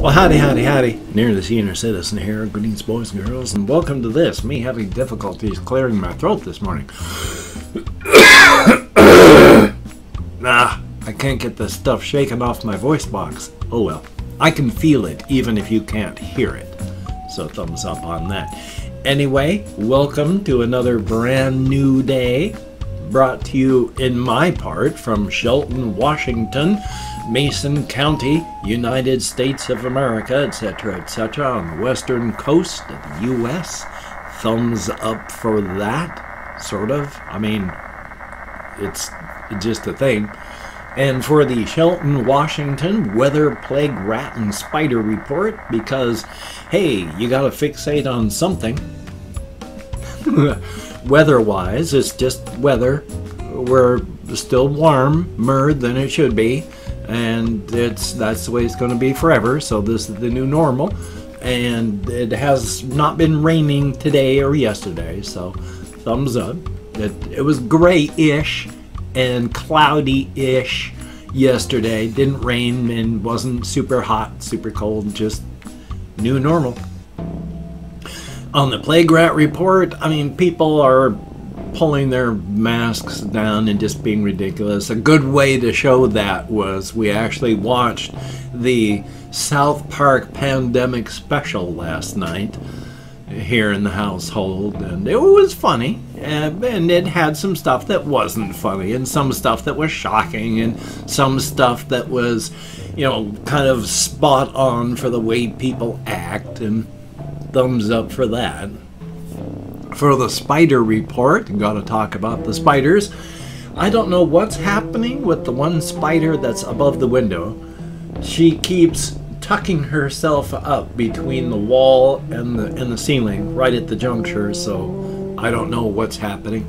Well, howdy, howdy, howdy. Near the senior citizen here. Greetings, boys and girls, and welcome to this. Me having difficulties clearing my throat this morning. I can't get this stuff shaken off my voice box. Oh well. I can feel it, even if you can't hear it. So thumbs up on that. Anyway, welcome to another brand new day. Brought to you in my part from Shelton, Washington, Mason County, United States of America, etc., etc., on the western coast of the U.S. Thumbs up for that, sort of. I mean, it's just a thing. And for the Shelton, Washington weather, plague, rat, and spider report, because, hey, you gotta fixate on something. Weather-wise, it's just weather. We're still warmer than it should be, and that's the way it's going to be forever. So this is the new normal, and it has not been raining today or yesterday. So thumbs up. It was gray-ish and cloudy-ish yesterday. Didn't rain and wasn't super hot, super cold. Just new normal. On the plague rat report, I mean, people are pulling their masks down and just being ridiculous. A good way to show that was we actually watched the South Park pandemic special last night here in the household, and it was funny, and it had some stuff that wasn't funny, and some stuff that was shocking, and some stuff that was, you know, kind of spot on for the way people act, and thumbs up for that. For the spider report, gotta talk about the spiders. I don't know what's happening with the one spider that's above the window. She keeps tucking herself up between the wall and the ceiling, right at the juncture, so I don't know what's happening.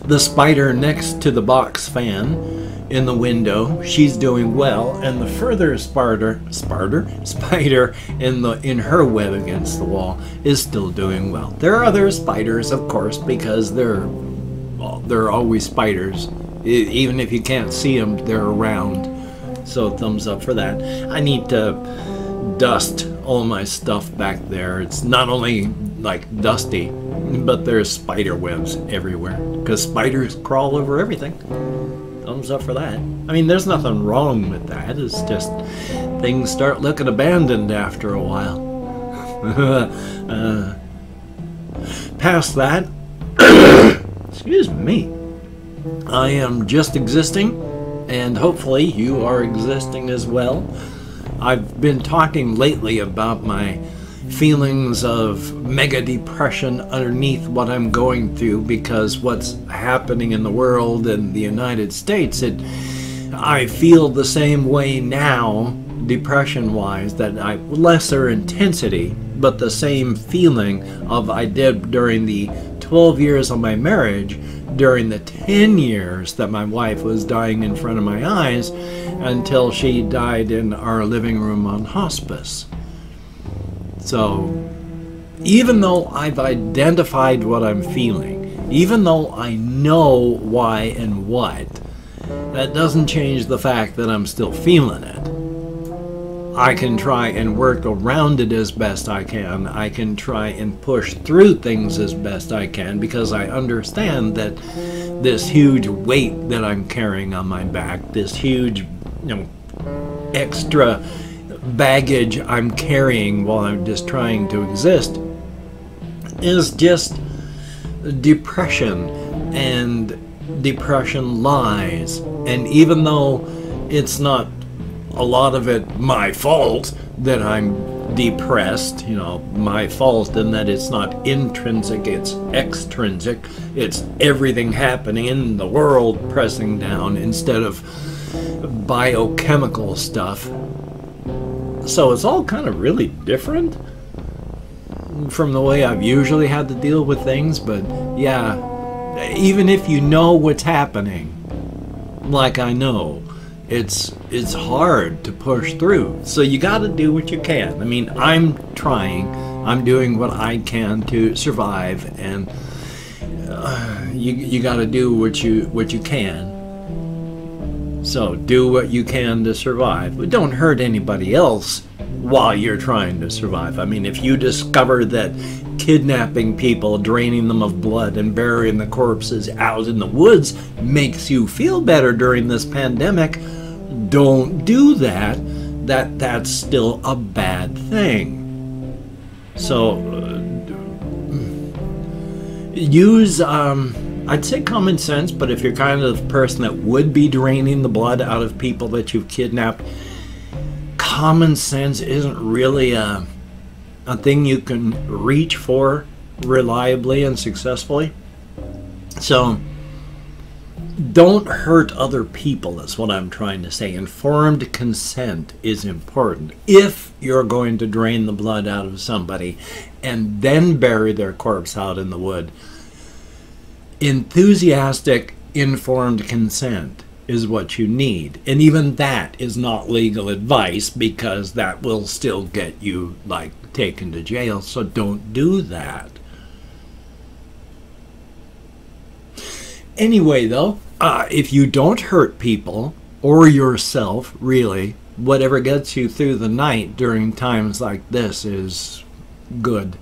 The spider next to the box fan in the window, she's doing well, and the further spider in her web against the wall is still doing well. There are other spiders, of course, because they're always spiders. Even if you can't see them, they're around. So thumbs up for that. I need to dust all my stuff back there. It's not only like dusty, but there's spider webs everywhere because spiders crawl over everything. Thumbs up for that. I mean, there's nothing wrong with that. It's just things start looking abandoned after a while. Past that, excuse me, I am just existing, and hopefully you are existing as well. I've been talking lately about my feelings of mega depression underneath what I'm going through, because what's happening in the world and the United States, I feel the same way now, depression-wise, that lesser intensity, but the same feeling of I did during the 12 years of my marriage, during the 10 years that my wife was dying in front of my eyes, until she died in our living room on hospice. So, even though I've identified what I'm feeling, even though I know why and what, that doesn't change the fact that I'm still feeling it. I can try and work around it as best I can. I can try and push through things as best I can, because I understand that this huge weight that I'm carrying on my back, this huge, extra baggage I'm carrying while I'm just trying to exist, is just depression and depression lies. And even though it's not a lot of it my fault that I'm depressed, my fault in that it's not intrinsic, it's extrinsic, it's everything happening in the world pressing down instead of biochemical stuff. So it's all kind of really different from the way I've usually had to deal with things. But yeah, even if you know what's happening, like I know, it's hard to push through. So you got to do what you can. I mean, I'm trying. I'm doing what I can to survive, and you got to do what you can. So do what you can to survive, but don't hurt anybody else while you're trying to survive. I mean, if you discover that kidnapping people, draining them of blood, and burying the corpses out in the woods makes you feel better during this pandemic, don't do that. That's still a bad thing. So use I'd say common sense, but if you're kind of the person that would be draining the blood out of people that you've kidnapped, common sense isn't really a thing you can reach for reliably and successfully. So don't hurt other people, is what I'm trying to say. Informed consent is important. If you're going to drain the blood out of somebody and then bury their corpse out in the wood, enthusiastic, informed consent is what you need. And even that is not legal advice, because that will still get you, like, taken to jail. So don't do that. Anyway, though, if you don't hurt people or yourself, really, whatever gets you through the night during times like this is good.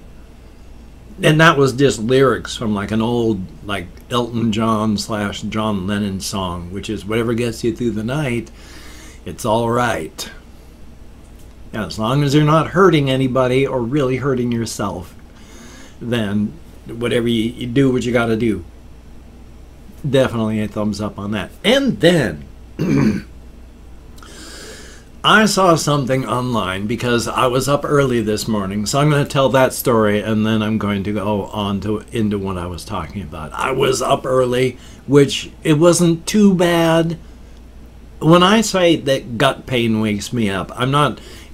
And that was just lyrics from like an old, like, Elton John / John Lennon song, which is whatever gets you through the night, it's all right. And as long as you're not hurting anybody or really hurting yourself, then whatever you do what you got to do. Definitely a thumbs up on that. And then I saw something online because I was up early this morning, so I'm going to tell that story and then I'm going to go on into what I was talking about. I was up early, which it wasn't too bad. When I say that gut pain wakes me up,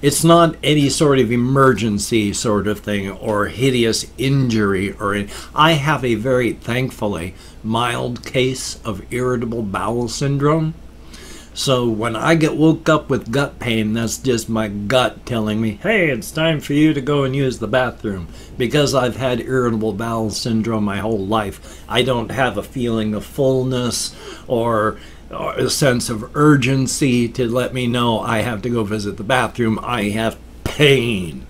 it's not any sort of emergency sort of thing or hideous injury I have a very, thankfully, mild case of irritable bowel syndrome. So when I get woke up with gut pain, that's just my gut telling me, hey, it's time for you to go and use the bathroom. Because I've had irritable bowel syndrome my whole life, I don't have a feeling of fullness or a sense of urgency to let me know I have to go visit the bathroom. I have pain.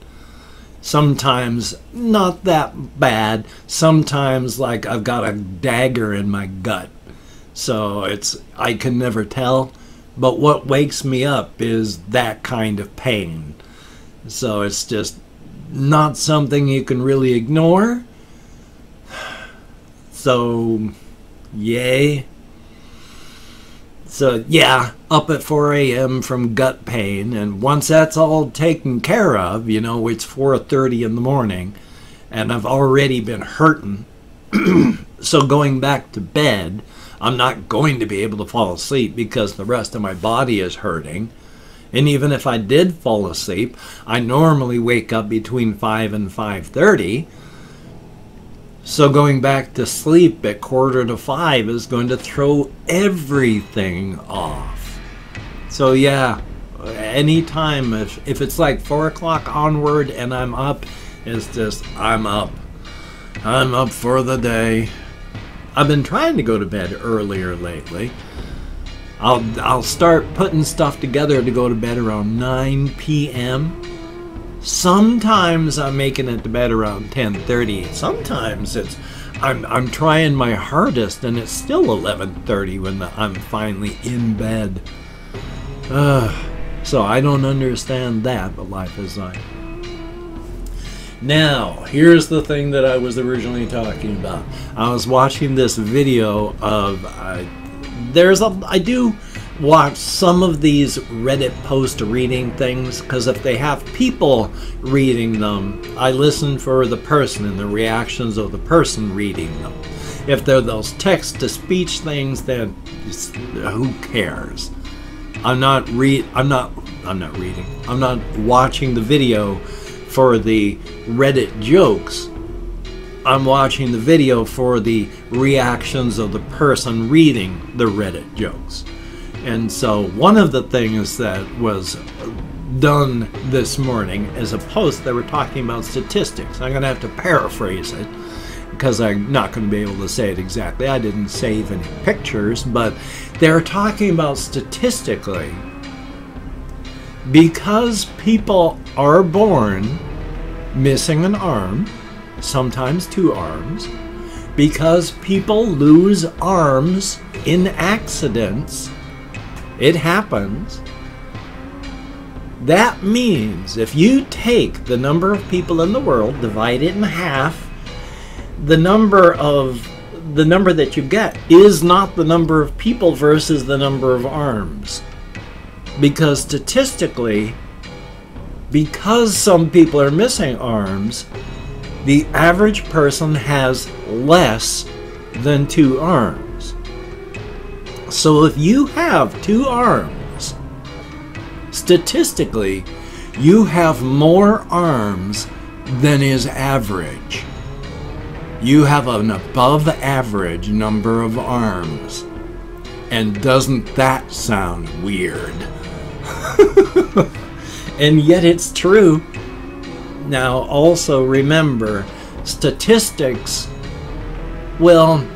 Sometimes not that bad. Sometimes like I've got a dagger in my gut. So I can never tell. But what wakes me up is that kind of pain. So it's just not something you can really ignore. So, yay. So, yeah, up at 4 a.m. from gut pain. And once that's all taken care of, you know, it's 4:30 in the morning. And I've already been hurting. So going back to bed, I'm not going to be able to fall asleep because the rest of my body is hurting. And even if I did fall asleep, I normally wake up between 5 and 5:30. So going back to sleep at 4:45 is going to throw everything off. So yeah, anytime, if it's like 4 o'clock onward and I'm up, it's just, I'm up. I'm up for the day. I've been trying to go to bed earlier lately. I'll start putting stuff together to go to bed around 9 p.m. Sometimes I'm making it to bed around 10:30. Sometimes I'm trying my hardest and it's still 11:30 when I'm finally in bed. So I don't understand that, but life is life. Now, here's the thing that I was originally talking about. I was watching this video of, I do watch some of these Reddit post reading things, because if they have people reading them, I listen for the person and the reactions of the person reading them. If they're those text-to-speech things, then who cares? I'm not watching the video for the Reddit jokes. I'm watching the video for the reactions of the person reading the Reddit jokes. And so one of the things that was done this morning is a post that were talking about statistics. I'm going to have to paraphrase it. because I'm not going to be able to say it exactly. I didn't save any pictures, but they're talking about statistically, because people are born missing an arm, sometimes 2 arms, because people lose arms in accidents, it happens. That means if you take the number of people in the world, divide it in half, the number that you get is not the number of people versus the number of arms. Because statistically, because some people are missing arms, the average person has less than 2 arms. So if you have 2 arms, statistically, you have more arms than is average. You have an above average number of arms. And doesn't that sound weird? And yet it's true. Now also remember, statistics, well,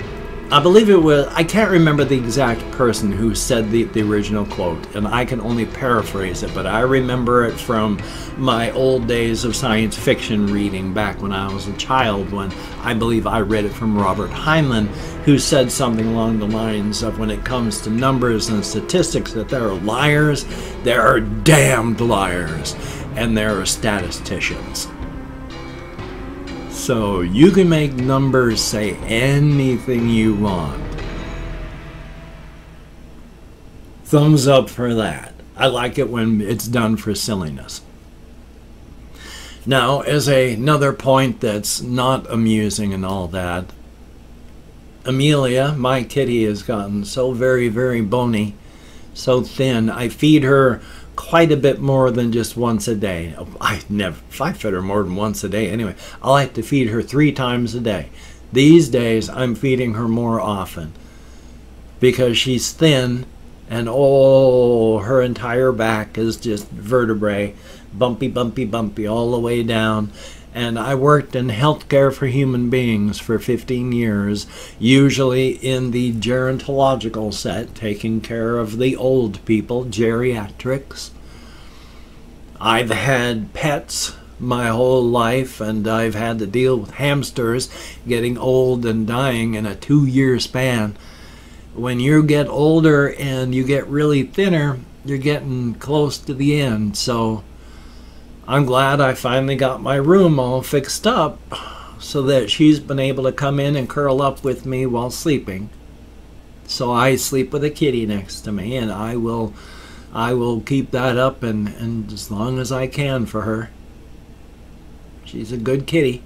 I believe it was, I can't remember the exact person who said the original quote, and I can only paraphrase it, but I remember it from my old days of science fiction reading back when I was a child, when I believe I read it from Robert Heinlein, who said something along the lines of, when it comes to numbers and statistics, that there are liars, there are damned liars, and there are statisticians. So you can make numbers say anything you want. Thumbs up for that. I like it when it's done for silliness. Now, as another point that's not amusing and all that, Amelia, my kitty, has gotten so very, very bony, so thin. I feed her quite a bit more than just once a day. I fed her more than once a day anyway. I like to feed her 3 times a day. These days I'm feeding her more often because she's thin, and oh, her entire back is just vertebrae, bumpy, bumpy, bumpy all the way down. And I worked in healthcare for human beings for 15 years, usually in the gerontological set, taking care of the old people, geriatrics. I've had pets my whole life, and I've had to deal with hamsters getting old and dying in a 2-year span. When you get older and you get really thinner, you're getting close to the end. So I'm glad I finally got my room all fixed up so that she's been able to come in and curl up with me while sleeping. So I sleep with a kitty next to me, and I will keep that up and as long as I can for her. She's a good kitty.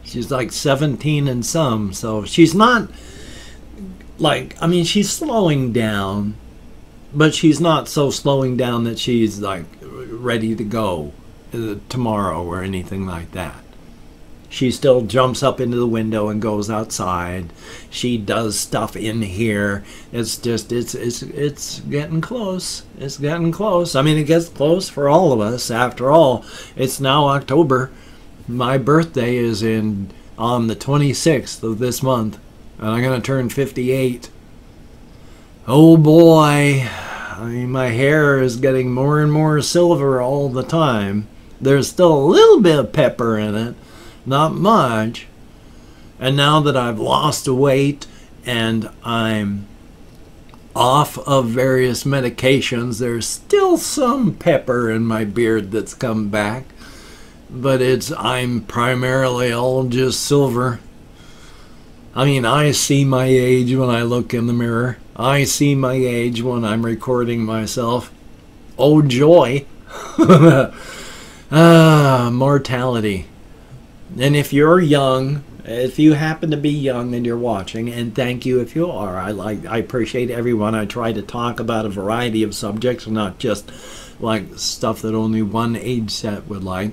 She's like 17 and some, so she's not like, I mean, she's slowing down, but she's not so slowing down that she's like ready to go tomorrow or anything like that. She still jumps up into the window and goes outside. She does stuff in here. It's just, it's getting close. It's getting close. I mean, it gets close for all of us. After all, it's now October. My birthday is on the 26th of this month, and I'm going to turn 58. Oh boy. I mean, my hair is getting more and more silver all the time. There's still a little bit of pepper in it, not much. And now that I've lost weight and I'm off of various medications, there's still some pepper in my beard that's come back. But I'm primarily all just silver. I mean, I see my age when I look in the mirror. I see my age when I'm recording myself. Oh joy. Mortality. And if you're young, if you happen to be young and you're watching, and thank you if you are, I appreciate everyone. I try to talk about a variety of subjects, not just like stuff that only one age set would like.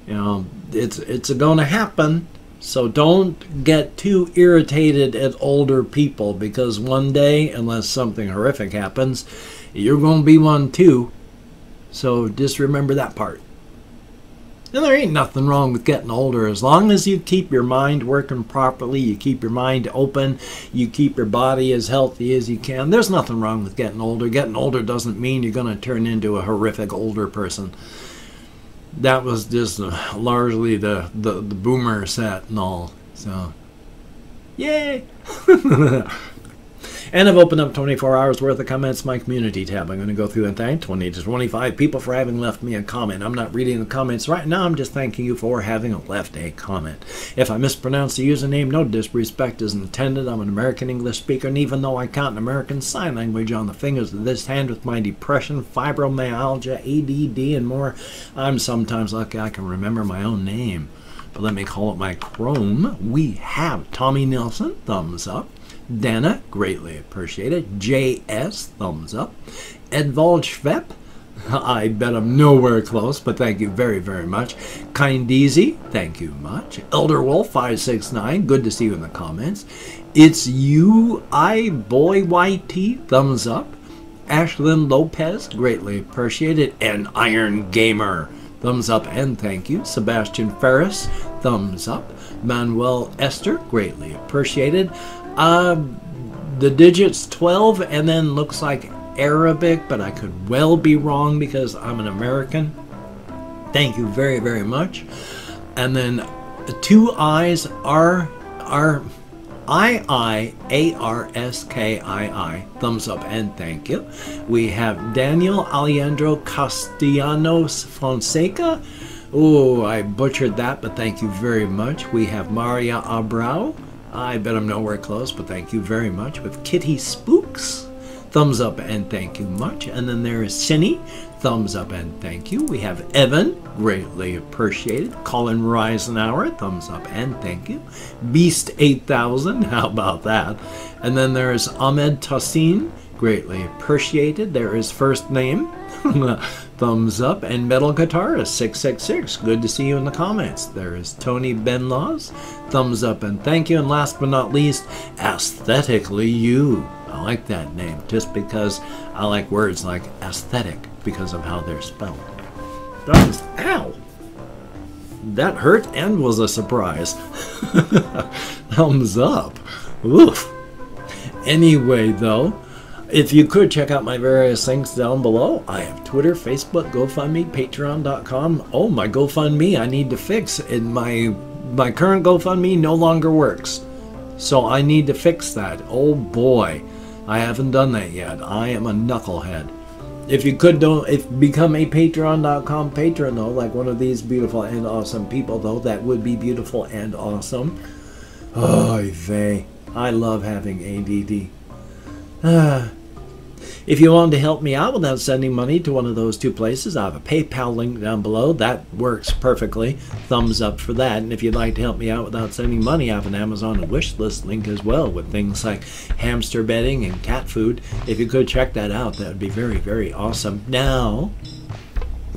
You know, it's going to happen. So don't get too irritated at older people, because one day, unless something horrific happens, you're going to be one too. So just remember that part. And there ain't nothing wrong with getting older as long as you keep your mind working properly, you keep your mind open, you keep your body as healthy as you can. There's nothing wrong with getting older. Getting older doesn't mean you're going to turn into a horrific older person. That was just largely the boomer set and all. So, yay! And I've opened up 24 hours worth of comments in my community tab. I'm going to go through and thank 20 to 25 people for having left me a comment. I'm not reading the comments right now. I'm just thanking you for having left a comment. If I mispronounce the username, no disrespect is intended. I'm an American English speaker, and even though I count American Sign Language on the fingers of this hand with my depression, fibromyalgia, ADD, and more, I'm sometimes lucky I can remember my own name. But let me call it my Chrome. We have Tommy Nelson, thumbs up. Dana, greatly appreciated. JS, thumbs up. Edvald Schwepp, I bet I'm nowhere close, but thank you very, very much. Kind Easy, thank you much. Elder Wolf 569, good to see you in the comments. It's you, I Boy YT, thumbs up. Ashlyn Lopez, greatly appreciated. And Iron Gamer, thumbs up and thank you. Sebastian Ferris, thumbs up. Manuel Esther, greatly appreciated. The digits 12 and then looks like Arabic, but I could well be wrong because I'm an American. Thank you very, very much. And then two I's are I-I-A-R-S-K-I-I. Thumbs up and thank you. We have Daniel Alejandro Castellanos Fonseca. Oh, I butchered that, but thank you very much. We have Maria Abreu. I bet I'm nowhere close, but thank you very much. With Kitty Spooks, thumbs up and thank you much. And then there is Cindy, thumbs up and thank you. We have Evan, greatly appreciated. Colin Reisenauer, thumbs up and thank you. Beast 8000, how about that? And then there is Ahmed Tassin, greatly appreciated. There is first name, thumbs up. And Metal Guitarist 666, good to see you in the comments. There is Tony Benlaws, thumbs up and thank you. And last but not least, Aesthetically You. I like that name just because I like words like aesthetic because of how they're spelled. That was, ow! That hurt and was a surprise. Thumbs up. Oof. Anyway, though, if you could check out my various links down below. I have Twitter, Facebook, GoFundMe, Patreon.com. Oh, my GoFundMe I need to fix. And my current GoFundMe no longer works. So I need to fix that. Oh boy. I haven't done that yet. I am a knucklehead. If you could become a Patreon.com patron though, like one of these beautiful and awesome people though, that would be beautiful and awesome. Oh, vey. I love having ADD. If you want to help me out without sending money to one of those two places, I have a PayPal link down below. That works perfectly. Thumbs up for that. And if you'd like to help me out without sending money, I have an Amazon wishlist link as well with things like hamster bedding and cat food. If you could check that out, that would be very, very awesome. Now,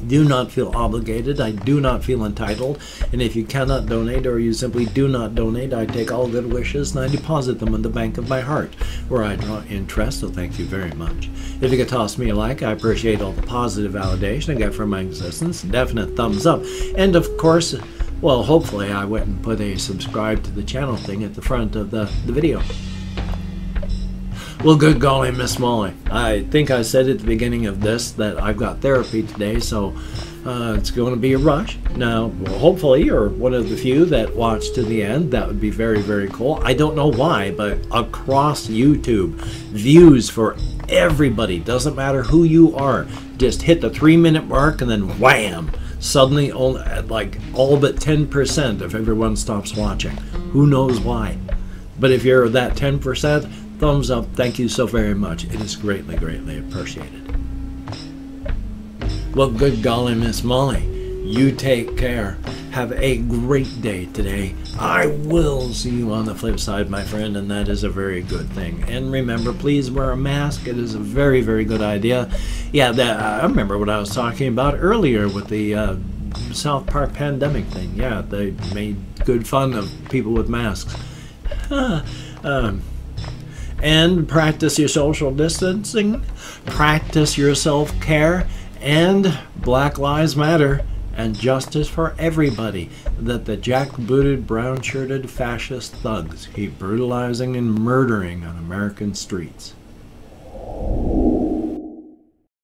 do not feel obligated. I do not feel entitled. And if you cannot donate or you simply do not donate, I take all good wishes and I deposit them in the bank of my heart where I draw interest, so thank you very much. If you could toss me a like, I appreciate all the positive validation I get from my existence. Definite thumbs up. And of course, well, hopefully I went and put a subscribe to the channel thing at the front of the video. Well, good golly, Miss Molly. I think I said at the beginning of this that I've got therapy today, so it's going to be a rush. Now, well, hopefully you're one of the few that watch to the end. That would be very, very cool. I don't know why, but across YouTube, views for everybody, doesn't matter who you are, just hit the 3-minute mark and then wham! Suddenly, like all but 10% of everyone stops watching. Who knows why? But if you're that 10%, thumbs up, thank you so very much. It is greatly, greatly appreciated. Well, good golly, Miss Molly, you take care. Have a great day today. I will see you on the flip side, my friend, and that is a very good thing. And remember, please wear a mask. It is a very, very good idea. Yeah, I remember what I was talking about earlier with the South Park pandemic thing. Yeah, they made good fun of people with masks. And practice your social distancing, practice your self-care, and Black Lives Matter. and justice for everybody that the jackbooted, brown-shirted fascist thugs keep brutalizing and murdering on American streets.